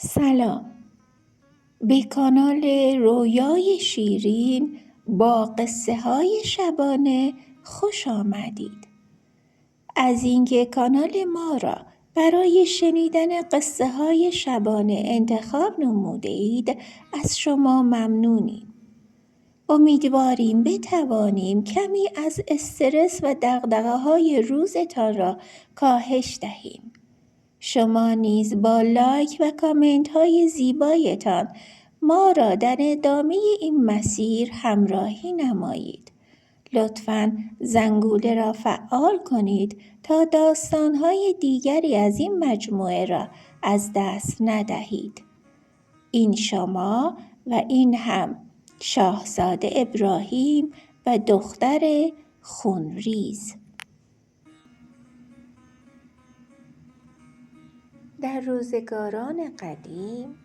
سلام، به کانال رویای شیرین با قصه های شبانه خوش آمدید. از اینکه کانال ما را برای شنیدن قصه های شبانه انتخاب نموده اید از شما ممنونیم. امیدواریم بتوانیم کمی از استرس و دغدغه های روزتان را کاهش دهیم. شما نیز با لایک و کامنت های زیبایتان ما را در ادامه این مسیر همراهی نمایید. لطفاً زنگوله را فعال کنید تا داستان های دیگری از این مجموعه را از دست ندهید. این شما و این هم شاهزاده ابراهیم و دختر خونریز. در روزگاران قدیم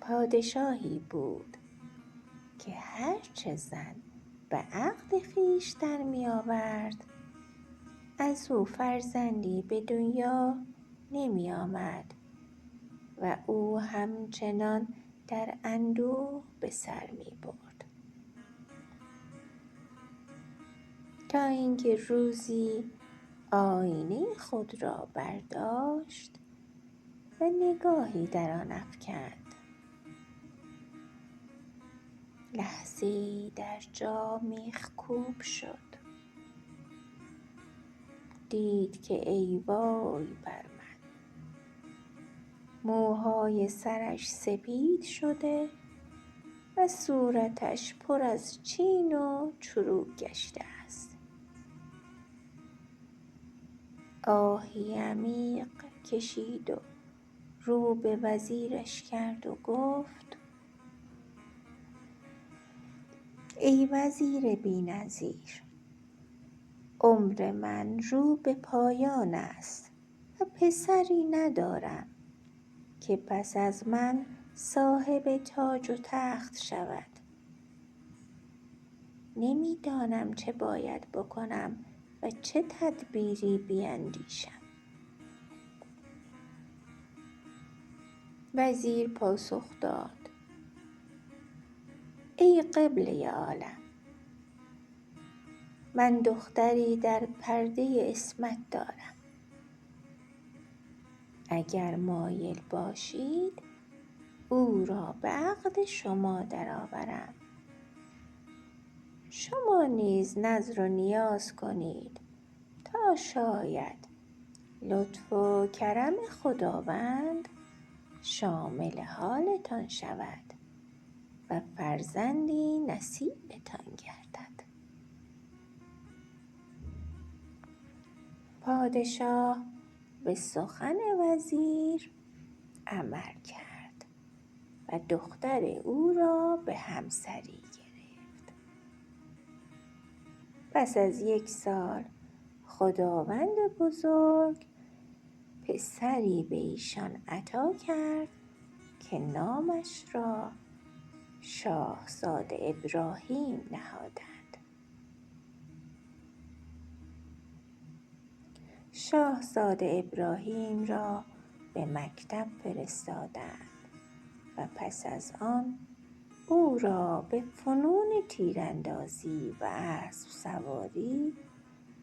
پادشاهی بود که هرچه زن به عقد خویش در می آورد از او فرزندی به دنیا نمی آمد و او همچنان در اندوه به سر می برد. تا اینکه روزی آینه خود را برداشت و نگاهی در آن افکند. لحظه‌ای در جا میخکوب شد. دید که ای وای بر من، موهای سرش سپید شده و صورتش پر از چین و چروک گشته است. آهی عمیق کشید و رو به وزیرش کرد و گفت: ای وزیر بی‌نظیر، عمر من رو به پایان است و پسری ندارم که پس از من صاحب تاج و تخت شود. نمیدانم چه باید بکنم و چه تدبیری بیندیشم. وزیر پاسخ داد: ای قبله عالم، من دختری در پرده عصمت دارم. اگر مایل باشید او را به عقد شما درآورم. شما نیز نذر و نیاز کنید تا شاید لطف و کرم خداوند شامل حالتان شود و فرزندی نصیبتان گردد. پادشاه به سخن وزیر عمل کرد و دختر او را به همسری گرفت. پس از 1 سال خداوند بزرگ پسری به ایشان عطا کرد که نامش را شاهزاده ابراهیم نهادند. شاهزاده ابراهیم را به مکتب فرستادند و پس از آن او را به فنون تیراندازی و اسب سواری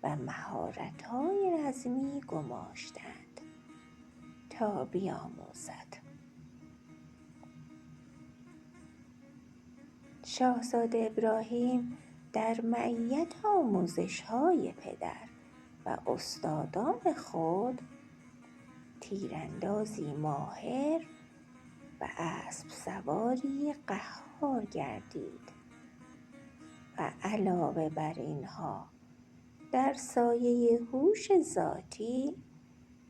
و مهارت‌های رزمی گماشتند تا بیاموزد. شاهزاده ابراهیم در معیت آموزش‌های پدر و استادان خود تیراندازی ماهر و اسب سواری قهار گردید و علاوه بر اینها در سایه هوش ذاتی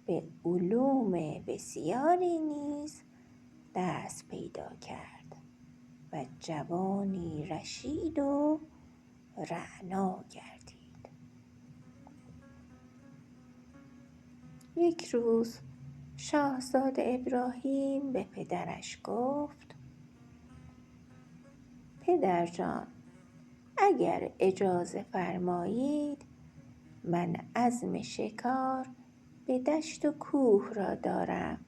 به علوم بسیاری نیز دست پیدا کرد و جوانی رشید و رعنا گردید. یک روز شاهزاده ابراهیم به پدرش گفت: پدر جان، اگر اجازه فرمایید من عزم شکار به دشت و کوه را دارم.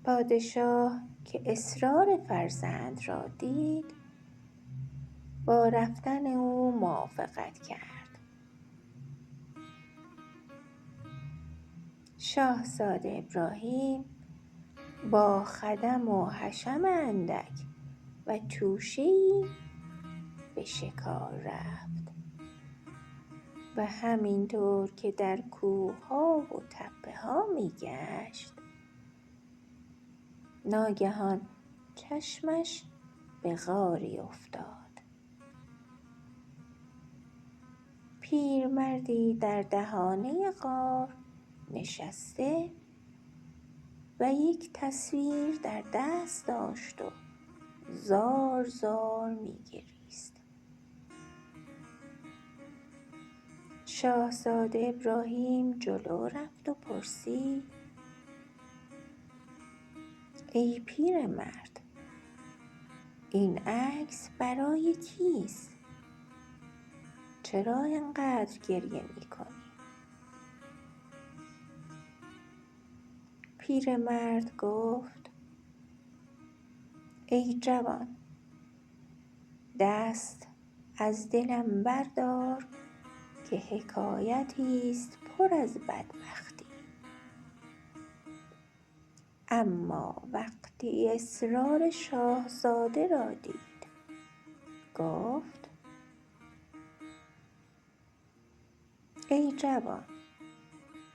پادشاه که اصرار فرزند را دید با رفتن او موافقت کرد. شاهزاده ابراهیم با خدم و حشم اندک و توشه‌ای به شکار رفت و همینطور که در کوه‌ها و تپه‌ها می‌گشت، ناگهان چشمش به غاری افتاد. پیرمردی در دهانه غار نشسته و یک تصویر در دست داشت و زار زار می‌گریست. شاهزاده ابراهیم جلو رفت و پرسید: ای پیرمرد، این عکس برای کیست؟ چرا اینقدر گریه می‌کنی؟ پیرمرد گفت: ای جوان، دست از دلم بردار که حکایتی است پر از بدبختی. اما وقتی اصرار شاهزاده را دید، گفت: ای جوان،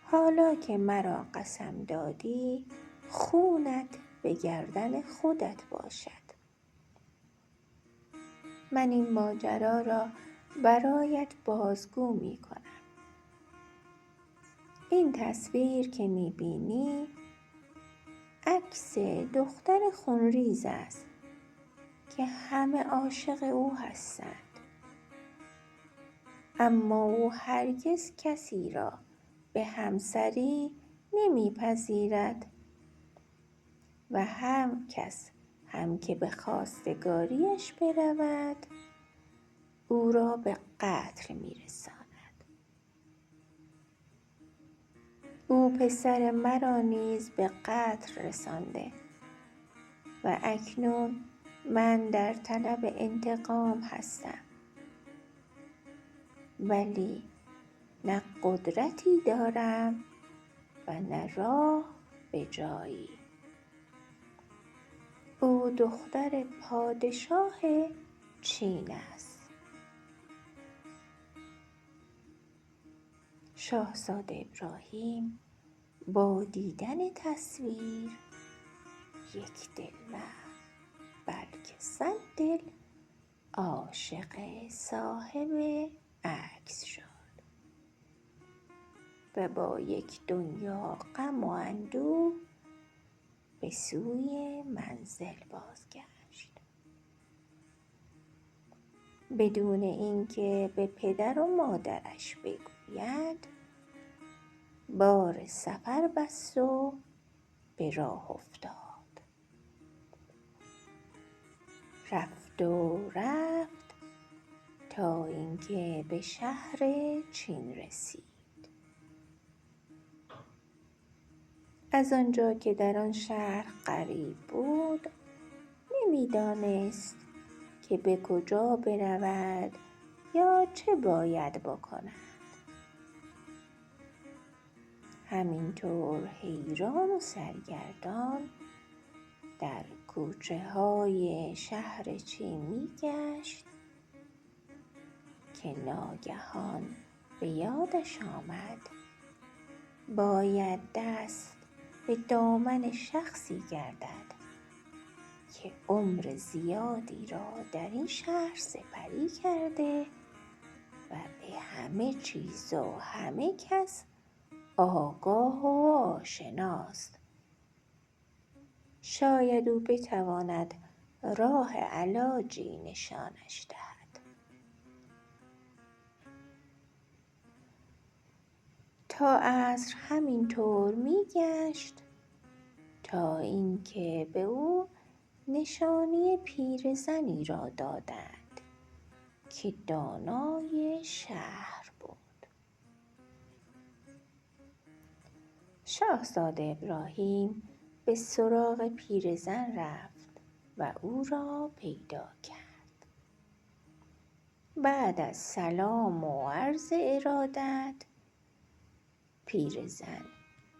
حالا که مرا قسم دادی، خونت به گردن خودت باشد. من این ماجرا را برایت بازگو می کنم. این تصویر که می بینی عکس دختر خونریز است که همه عاشق او هستند، اما او هرگز کسی را به همسری نمیپذیرد و هم کس هم که به خواستگاریش برود او را به قتل میرساند. او پسر مرا نیز به قتل رسانده و اکنون من در طلب انتقام هستم، ولی نه قدرتی دارم و نه راه به جایی. او دختر پادشاه چین است. شاهزاده ابراهیم با دیدن تصویر یک دل نه بلکه 100 دل عاشق صاحب عکس شد و با یک دنیا غم و اندوه به سوی منزل بازگشت، بدون اینکه به پدر و مادرش بگوید. بار سفر بست و به راه افتاد. رفت و رفت تا اینکه به شهر چین رسید. از آنجا که در آن شهر غریب بود، نمی‌دانست که به کجا برود یا چه باید بکند. همینطور حیران و سرگردان در کوچه‌های شهر چین می‌گشت که ناگهان به یادش آمد باید دست به دامن شخصی گردد که عمر زیادی را در این شهر سپری کرده و به همه چیز و همه کس آگاه و آشناست. شاید او بتواند راه علاجی نشانش دهد. تا عصر همینطور می‌گشت تا اینکه به او نشانی پیرزنی را دادند که دانای شهر بود. شاهزاده ابراهیم به سراغ پیرزن رفت و او را پیدا کرد. بعد از سلام و عرض ارادت، پیرزن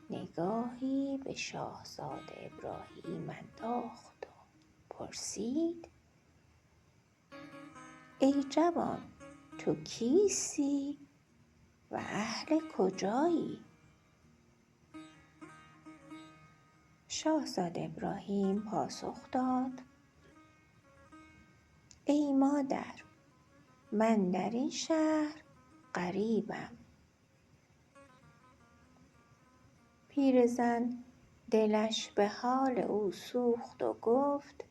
نگاهی به شاهزاده ابراهیم انداخت و پرسید: ای جوان، تو کیستی و اهل کجایی؟ شاهزاده ابراهیم پاسخ داد: ای مادر، من در این شهر غریبم. پیرزن دلش به حال او سوخت و گفت: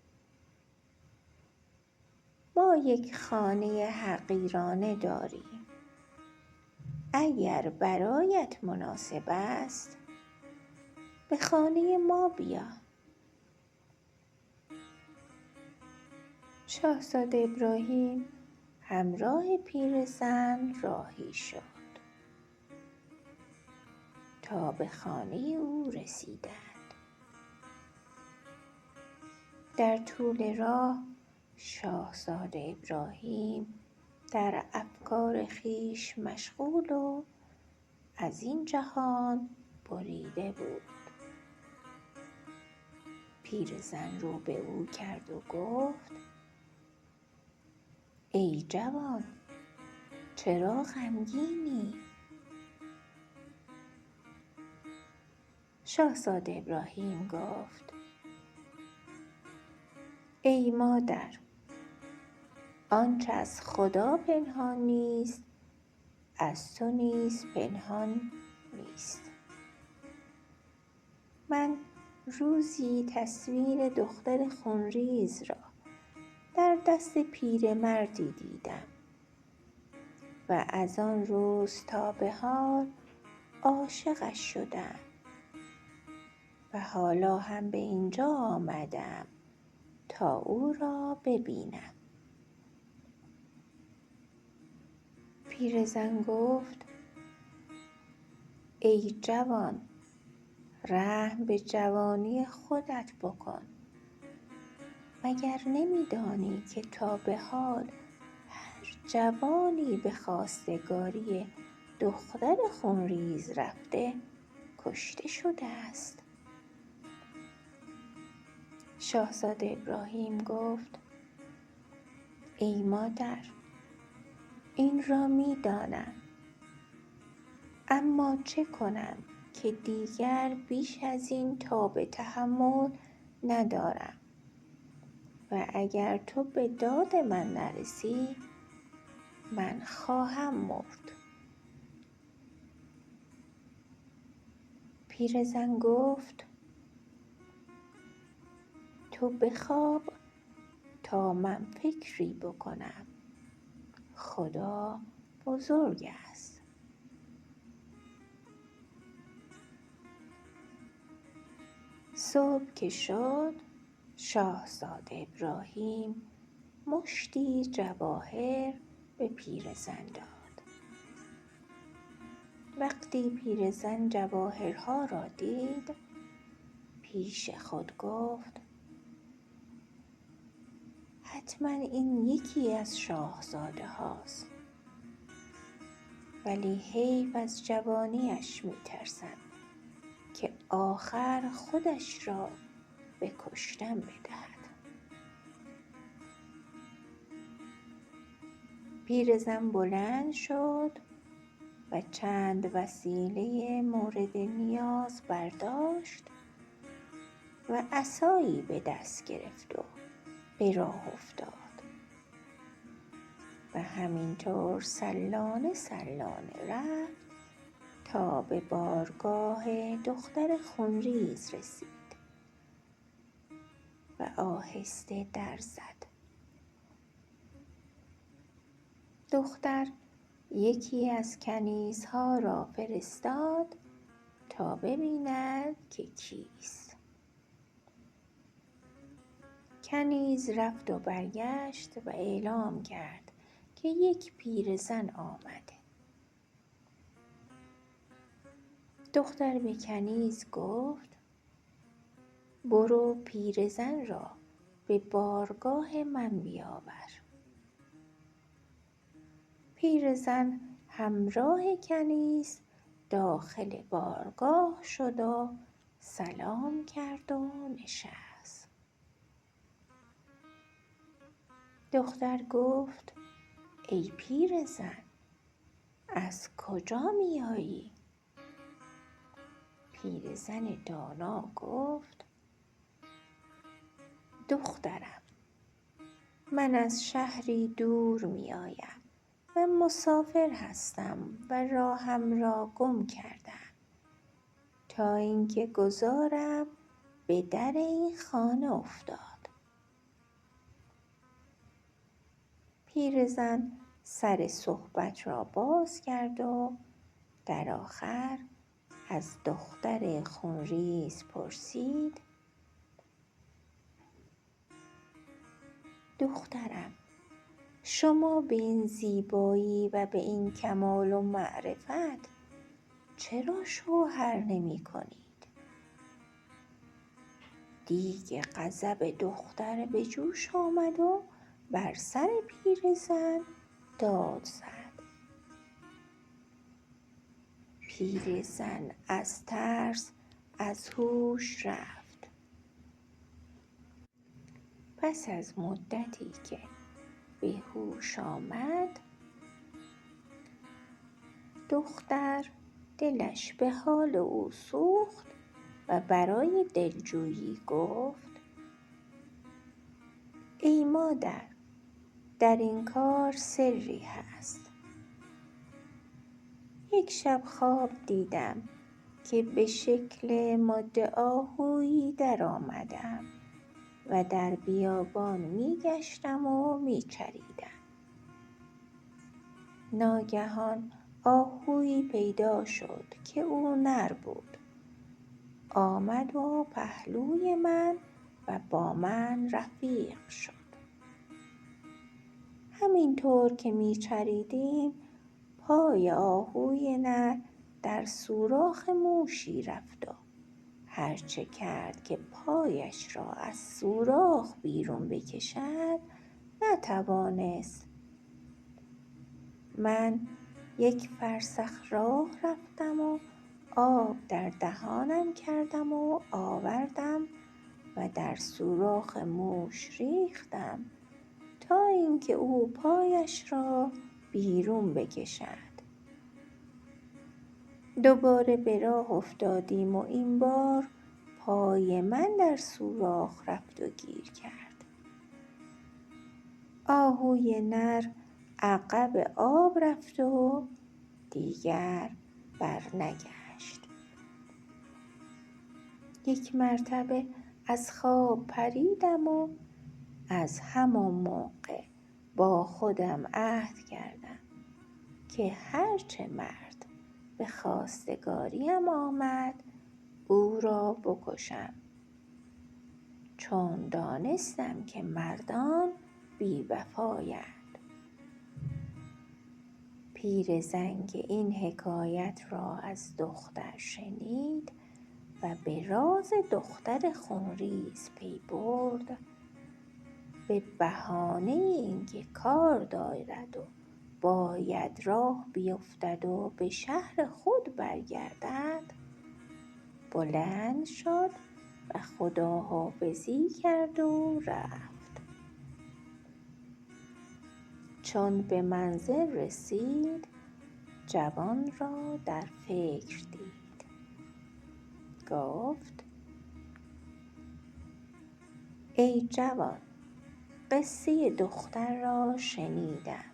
ما یک خانه حقیرانه داریم. اگر برایت مناسب است به خانه ما بیا. شاهزاده ابراهیم همراه پیرزن راهی شد تا به خانه او رسیدند. در طول راه شاهزاده ابراهیم در افکار خویش مشغول و از این جهان بریده بود. پیرزن رو به او کرد و گفت: ای جوان، چرا غمگینی؟ شاهزاده ابراهیم گفت: ای مادر، آنچه از خدا پنهان نیست از تو نیز پنهان نیست. من روزی تصویر دختر خونریز را در دست پیرمردی دیدم و از آن روز تا به حال عاشقش شدم و حالا هم به اینجا آمدم تا او را ببینم. پیرزن گفت: ای جوان، رحم به جوانی خودت بکن. مگر نمی‌دانی که تا به حال هر جوانی به خواستگاری دختر خونریز رفته کشته شده است؟ شاهزاده ابراهیم گفت: ای مادر، این را می‌دانم، اما چه کنم که دیگر بیش از این تاب تحمل ندارم و اگر تو به داد من نرسی من خواهم مرد. پیرزن گفت: تو بخواب تا من فکری بکنم. خدا بزرگ است. صبح که شد، شاهزاده ابراهیم مشتی جواهر به پیرزن داد. وقتی پیرزن جواهرها را دید، پیش خود گفت: حتما این یکی از شاهزاده هاست، ولی حیف از جوانیش می‌ترسم که آخر خودش را به کشتن بدهد. پیرزن بلند شد و چند وسیله مورد نیاز برداشت و عصایی به دست گرفت و به راه افتاد و همینطور سلانه سلانه رفت تا به بارگاه دختر خونریز رسید و آهسته در زد. دختر یکی از کنیزها را فرستاد تا ببیند که کیست. کنیز رفت و برگشت و اعلام کرد که یک پیرزن آمده. دختر به کنیز گفت: برو پیرزن را به بارگاه من بیاور. پیرزن همراه کنیز داخل بارگاه شد و سلام کرد و نشست. دختر گفت ای پیرزن، از کجا میایی؟ پیرزن دانا گفت دخترم، من از شهری دور میآیم و مسافر هستم و راهم را گم کردم تا اینکه گذارم به در این خانه افتاد. پیرزن سر صحبت را باز کرد و در آخر از دختر خونریز پرسید دخترم، شما به این زیبایی و به این کمال و معرفت چرا شوهر نمی کنید؟ دیگ غضب دختر به جوش آمد و بر سر پیرزن داد زد. پیرزن از ترس از هوش رفت. پس از مدتی که به هوش آمد، دختر دلش به حال او سوخت و برای دلجویی گفت ای مادر، در این کار سری هست. یک شب خواب دیدم که به شکل ماده آهویی در آمدم و در بیابان می گشتم و می چریدم. ناگهان آهویی پیدا شد که او نر بود. آمد و پهلوی من و با من رفیق شد. همینطور که می چریدیم پای آهوی نر در سوراخ موشی رفت و هرچه کرد که پایش را از سوراخ بیرون بکشد نتوانست. من یک فرسخ راه رفتم و آب در دهانم کردم و آوردم و در سوراخ موش ریختم تا اینکه او پایش را بیرون بکشد. دوباره به راه افتادیم و این بار پای من در سوراخ رفت و گیر کرد. آهوی نر عقب آب رفت و دیگر برنگشت. یک مرتبه از خواب پریدم و از همان موقع با خودم عهد کردم که هرچه مرد به خواستگاریم آمد او را بکشم، چون دانستم که مردان بی وفایند. پیرزن که این حکایت را از دختر شنید و به راز دختر خونریز پی برد، به بهانه اینکه کار دارد و باید راه بیفتد و به شهر خود برگردد، بلند شد و خداحافظی کرد و رفت. چون به منزل رسید جوان را در فکر دید. گفت ای جوان، قصه دختر را شنیدم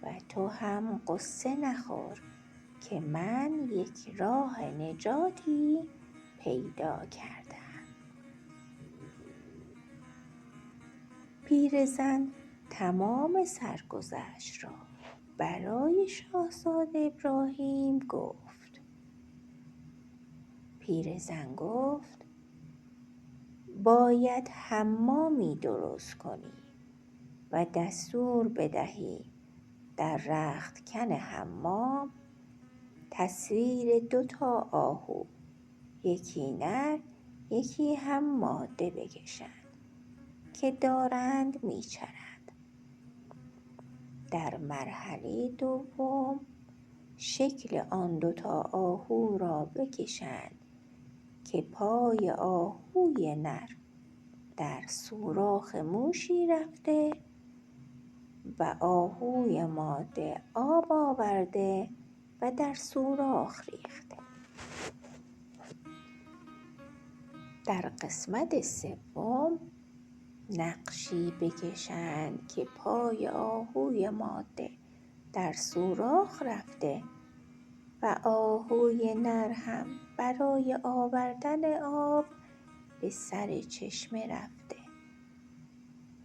و تو هم غصه نخور که من یک راه نجاتی پیدا کردم. پیرزن تمام سرگذشت را برای شاهزاده ابراهیم گفت. پیرزن گفت باید حمامی درست کنی و دستور بدهی در رختکن حمام تصویر 2 آهو، یکی نر یکی هم ماده بکشند که دارند میچرند. در مرحله دوم شکل آن دوتا آهو را بکشند که پای آهوی نر در سوراخ موشی رفته و آهوی ماده آب آورده و در سوراخ ریخته. در قسمت سوم نقشی بکشند که پای آهوی ماده در سوراخ رفته و آهوی نر هم برای آوردن آب به سر چشمه رفته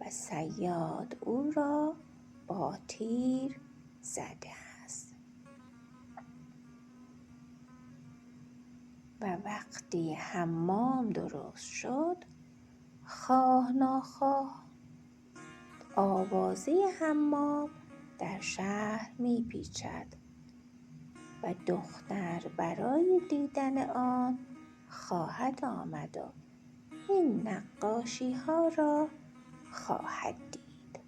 و صیاد او را با تیر زده است. و وقتی حمام درست شد، خواه ناخواه آوازه حمام در شهر میپیچد و دختر برای دیدن آن خواهد آمد و این نقاشی ها را خواهد دید.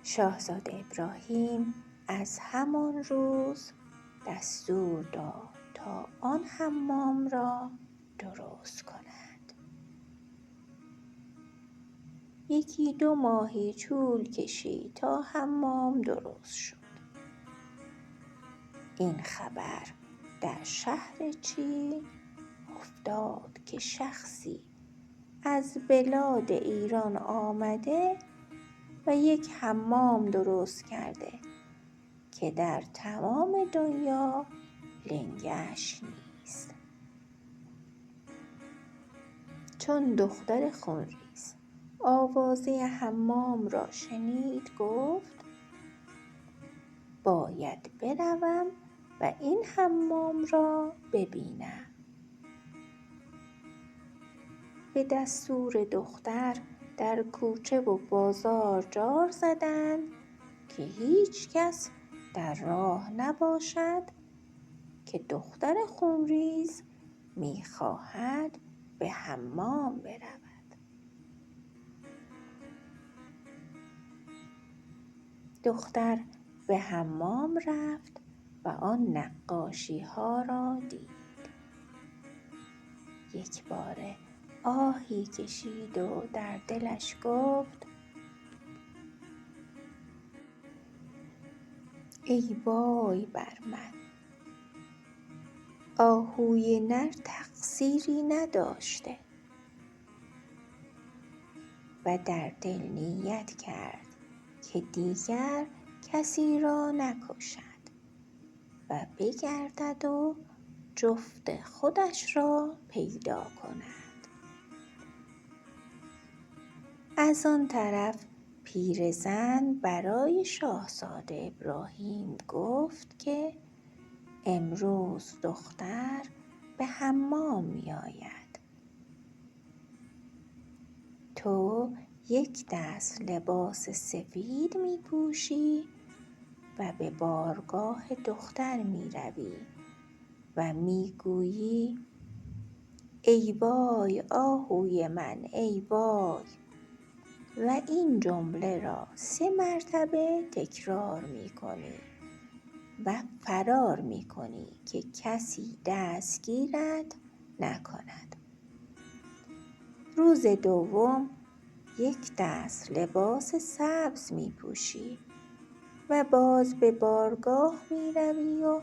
شاهزاده ابراهیم از همان روز دستور داد تا آن حمام را درست کنند. 1-2 ماهی طول کشید تا حمام درست شد. این خبر در شهر چین افتاد که شخصی از بلاد ایران آمده و یک حمام درست کرده که در تمام دنیا لنگش نیست. چون دختر خونریز آوازه حمام را شنید، گفت باید بروم و این حمام را ببینم. به دستور دختر در کوچه و بازار جار زدند که هیچ کس در راه نباشد که دختر خونریز می‌خواهد به حمام برود. دختر به حمام رفت و آن نقاشی ها را دید. یک باره آهی کشید و در دلش گفت ای وای بر من، آهوی نر تقصیری نداشته. و در دل نیت کرد که دیگر کسی را نکشد و بگردد و جفت خودش را پیدا کند. از آن طرف پیرزن برای شاهزاده ابراهیم گفت که امروز دختر به حمام می آید. تو 1 دست لباس سفید می پوشی و به بارگاه دختر می روی و می گویی ای وای آهوی من ای وای، و این جمله را 3 مرتبه تکرار می کنی و فرار می کنی که کسی دستگیرت نکند. روز دوم 1 دست لباس سبز می پوشی و باز به بارگاه می روی و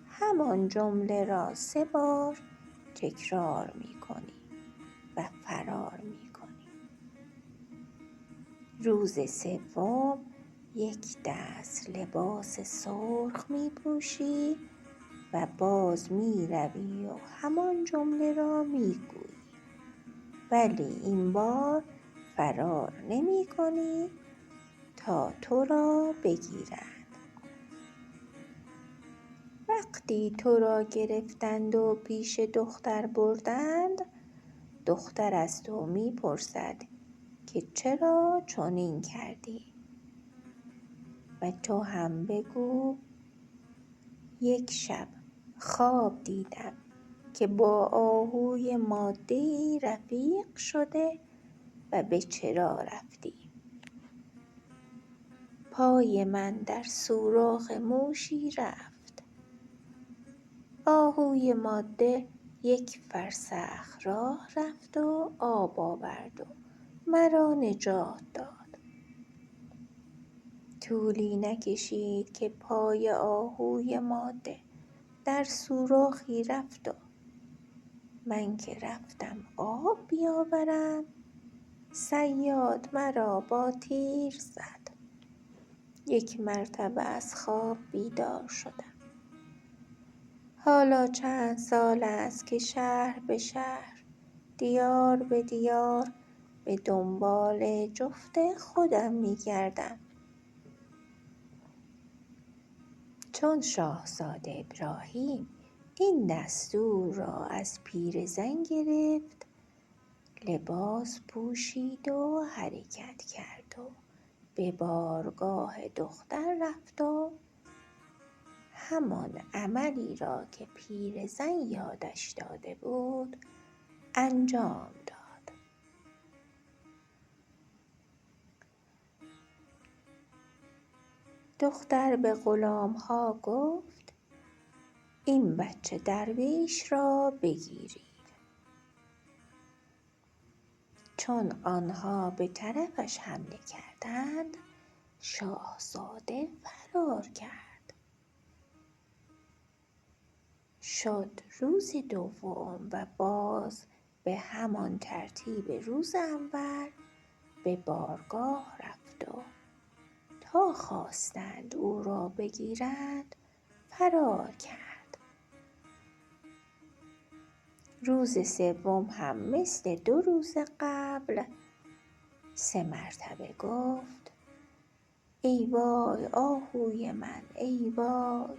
همان جمله را 3 بار تکرار می کنی و فرار می کنی. روز سوم 1 دست لباس سرخ می پوشی و باز می روی و همان جمله را می گویی، ولی این بار فرار نمی کنی تا تو را بگیرند. وقتی تو را گرفتند و پیش دختر بردند، دختر از تو می پرسد که چرا چنین کردی؟ و تو هم بگو 1 شب خواب دیدم که با آهوی ماده‌ای رفیق شده و به چرا رفتیم. پای من در سوراخ موشی رفت. آهوی ماده 1 فرسخ راه رفت و آب آورد و مرا نجات داد. طولی نکشید که پای آهوی ماده در سوراخی رفت و من که رفتم آب بیاورم، صیاد مرا با تیر زد. 1 مرتبه از خواب بیدار شدم. حالا چند سال است که شهر به شهر، دیار به دیار به دنبال جفت خودم می‌گردم. چون شاهزاده ابراهیم این دستور را از پیرزن گرفت، لباس پوشید و حرکت کرد و به بارگاه دختر رفت و همان عملی را که پیرزن یادش داده بود انجام داد. دختر به غلام‌ها گفت: این بچه درویش را بگیرید. چون آنها به طرفش حمله کردند، شاهزاده فرار کرد. شد روز دوم و باز به همان ترتیب روز اول به بارگاه رفت و تا خواستند او را بگیرند فرار کرد. روز سوم هم مثل 2 روز قبل 3 مرتبه گفت: ای وای آهوی من، ای وای.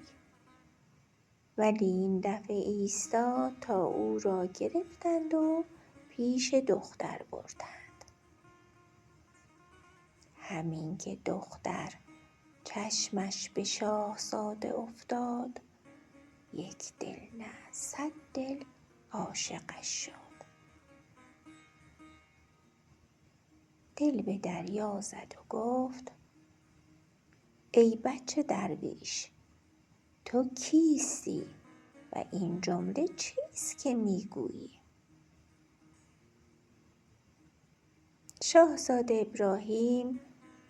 ولی این دفعه ایستاد تا او را گرفتند و پیش دختر بردند. همین که دختر چشمش به شاهزاده افتاد، 1 دل نه 100 دل عاشقش شد. دل به دریا زد و گفت: ای بچه درویش، تو کیستی و این جمله چیست که میگویی؟ شاهزاده ابراهیم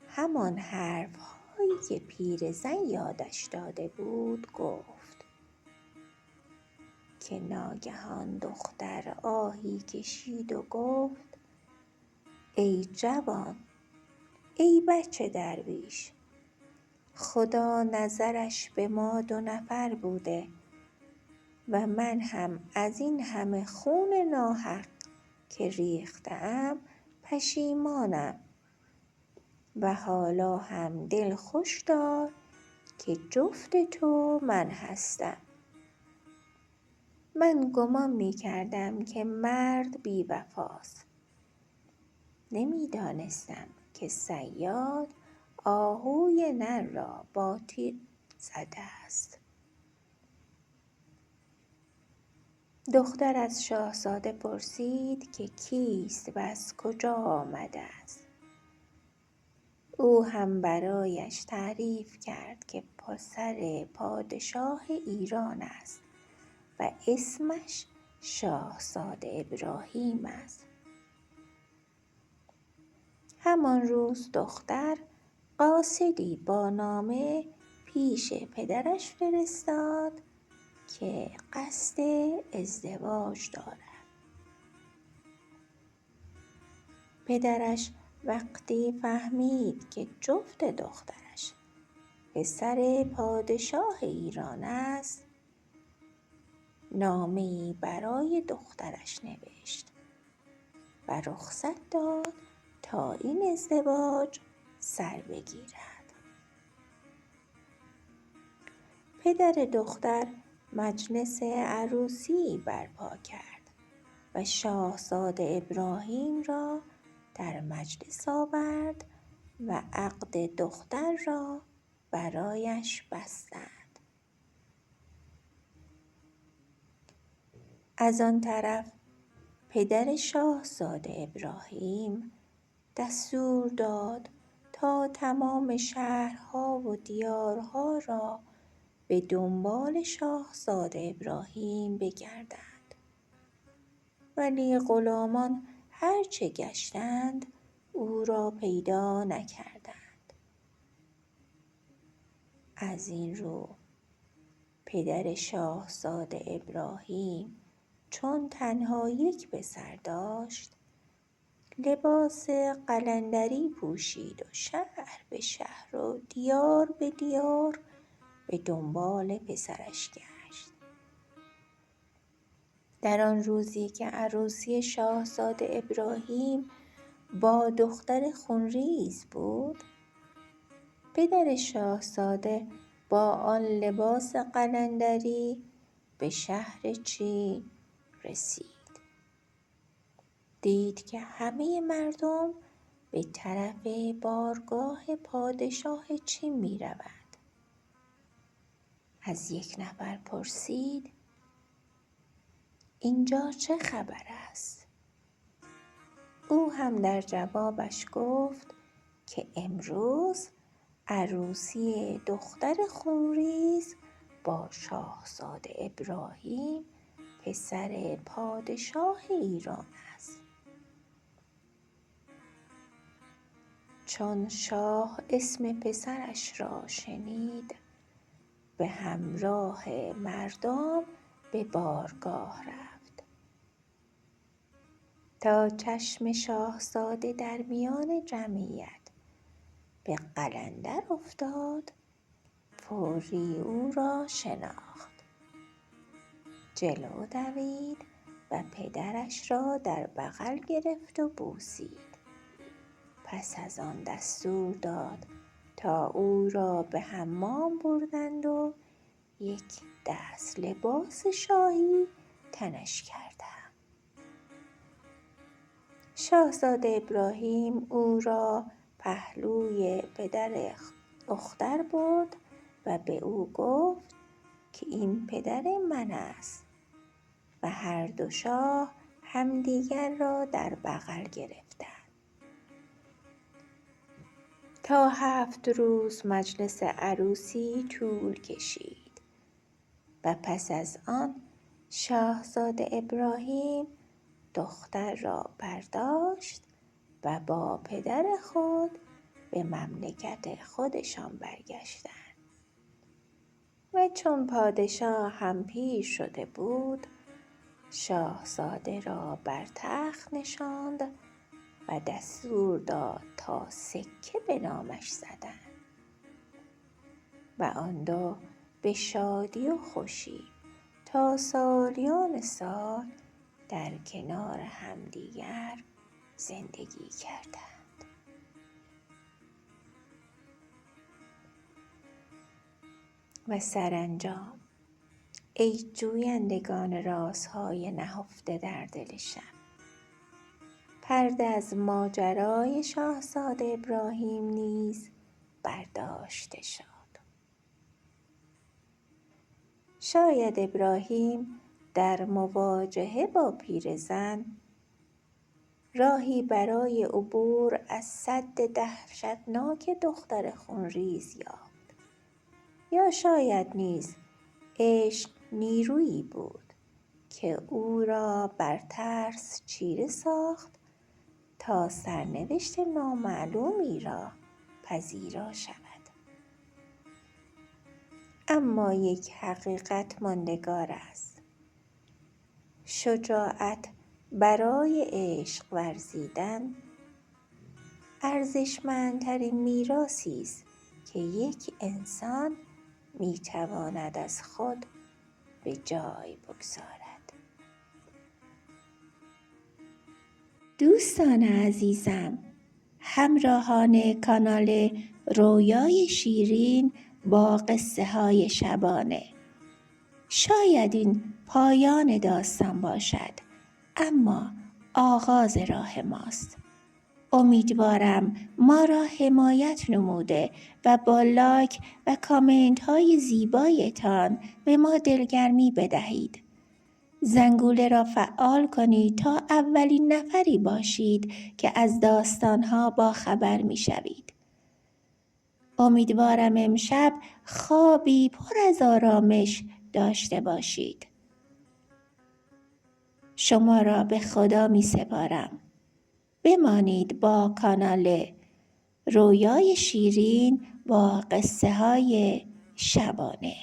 همان حرف‌هایی که پیرزن یادش داده بود گفت که ناگهان دختر آهی کشید و گفت: ای جوان، ای بچه درویش، خدا نظرش به ما 2 نفر بوده و من هم از این همه خون ناحق که ریختم پشیمانم و حالا هم دل خوش دار که جفت تو من هستم. من گمان می‌کردم که مرد بی‌وفاست. نمی‌دانستم که صیاد آهوی نر را با تیر زده است. دختر از شاهزاده پرسید که کیست و از کجا آمده است. او هم برایش تعریف کرد که پسر پادشاه ایران است و اسمش شاهزاده ابراهیم است. همان روز دختر قاصدی با نامه پیش پدرش فرستاد که قصد ازدواج دارد. پدرش وقتی فهمید که جفت دخترش پسر پادشاه ایران است، نامه‌ای برای دخترش نوشت و رخصت داد تا این ازدواج سر بگیرد. پدر دختر مجلس عروسی برپا کرد و شاهزاده ابراهیم را در مجلس آورد و عقد دختر را برایش بستند. از آن طرف پدر شاهزاده ابراهیم دستور داد تا تمام شهرها و دیارها را به دنبال شاهزاده ابراهیم بگردند. ولی غلامان هرچه گشتند او را پیدا نکردند. از این رو پدر شاهزاده ابراهیم چون تنها یک پسر داشت، لباس قلندری پوشید و شهر به شهر و دیار به دیار به دنبال پسرش گشت. در آن روزی که عروسی شاهزاده ابراهیم با دختر خونریز بود، پدر شاهزاده با آن لباس قلندری به شهر چین رسید. دید که همه مردم به طرف بارگاه پادشاه چین می روند. از یک نفر پرسید: اینجا چه خبر است؟ او هم در جوابش گفت که امروز عروسی دختر خونریز با شاهزاده ابراهیم پسر پادشاه ایران است. چون شاه اسم پسرش را شنید، به همراه مردم به بارگاه رفت. تا چشم شاهزاده در میان جمعیت به قلندر افتاد، فوری او را شناخت. جلو دوید و پدرش را در بغل گرفت و بوسید. پس از آن دستور داد تا او را به حمام بردند و یک دست لباس شاهی تنش کردند. شاهزاده ابراهیم او را پهلوی پدر دختر برد و به او گفت که این پدر من است و هر دو شاه همدیگر را در بغل گرفتند. تا 7 روز مجلس عروسی طول کشید و پس از آن شاهزاده ابراهیم دختر را برداشت و با پدر خود به مملکت خودشان برگشتند. و چون پادشاه هم پیر شده بود، شاهزاده را بر تخت نشاند و دستور داد تا سکه به نامش زدند و آن دو به شادی و خوشی تا سالیان سال در کنار همدیگر زندگی کردند. و سرانجام ای جویندگان رازهای نهفته در دل شب، پرده از ماجرای شاهزاده ابراهیم نیز برداشته شد. شاید ابراهیم در مواجهه با پیرزن راهی برای عبور از سد دهشتناک دختر خونریز یافت، یا شاید نیز عشق نیرویی بود که او را بر ترس چیره ساخت تا سرنوشت نامعلومی را پذیرا شود. اما یک حقیقت ماندگار است: شجاعت برای عشق ورزیدن ارزشمندترین میراثی است که یک انسان میتواند از خود به جای بگذارد. دوستان عزیزم، همراهان کانال رویای شیرین با قصه های شبانه، شاید این پایان داستان باشد، اما آغاز راه ماست. امیدوارم ما را حمایت نموده و با لایک و کامنت های زیبایتان به ما دلگرمی بدهید. زنگوله را فعال کنید تا اولین نفری باشید که از داستانها با خبر می شوید. امیدوارم امشب خوابی پر از آرامش داشته باشید. شما را به خدا می سپارم. بمانید با کانال رویای شیرین با قصه های شبانه.